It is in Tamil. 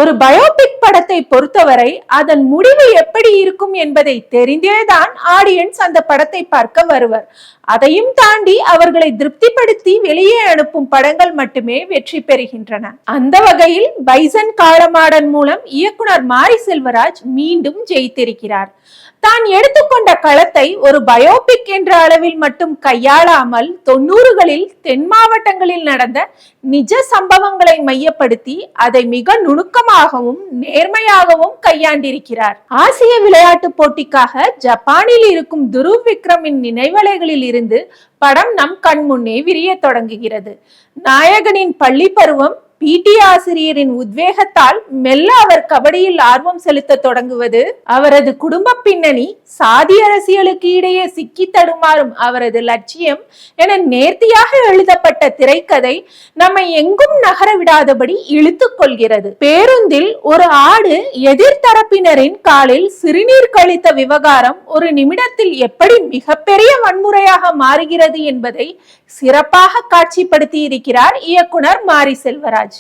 ஒரு பயோபிக் படத்தை பொறுத்தவரை அதன் முடிவு எப்படி இருக்கும் என்பதை தெரிந்தேதான் ஆடியன்ஸ் அந்த படத்தை பார்க்க வருவர். அதையும் தாண்டி அவர்களை திருப்திப்படுத்தி வெளியே அனுப்பும் படங்கள் மட்டுமே வெற்றி பெறுகின்றன. அந்த வகையில் பைசன் காளமாடன் மூலம் இயக்குனர் மாரி செல்வராஜ் மீண்டும் ஜெயித்திருக்கிறார். தான் எடுத்துக்கொண்ட களத்தை ஒரு பயோபிக் என்ற அளவில் மட்டும் கையாளாமல் 90களில் தென் மாவட்டங்களில் நடந்த நிஜ சம்பவங்களை மையப்படுத்தி அதை மிக நுணுக்கமாகவும் நேர்மையாகவும் கையாண்டிருக்கிறார். ஆசிய விளையாட்டு போட்டிக்காக ஜப்பானில் இருக்கும் துருவ் விக்ரமின் நினைவலைகளில் இருந்து படம் நம் கண் முன்னே விரிய தொடங்குகிறது. நாயகனின் பள்ளி பருவம், பிடி ஆசிரியரின் உத்வேகத்தால் மெல்ல அவர் கபடியில் ஆர்வம் செலுத்த தொடங்குவது, அவரது குடும்ப பின்னணி, சாதி அரசியலுக்கு இடையே சிக்கி தடுமாறும் அவரது லட்சியம் என நேர்த்தியாக எழுதப்பட்ட திரைக்கதை நம்மை எங்கும் நகர விடாதபடி இழுத்து கொள்கிறது. பேருந்தில் ஒரு ஆடு எதிர்த்தரப்பினரின் காலில் சிறுநீர் கழித்த விவகாரம் ஒரு நிமிடத்தில் எப்படி மிகப்பெரிய வன்முறையாக மாறுகிறது என்பதை சிறப்பாக காட்சிப்படுத்தி இருக்கிறார் இயக்குனர் மாரி செல்வராஜ்.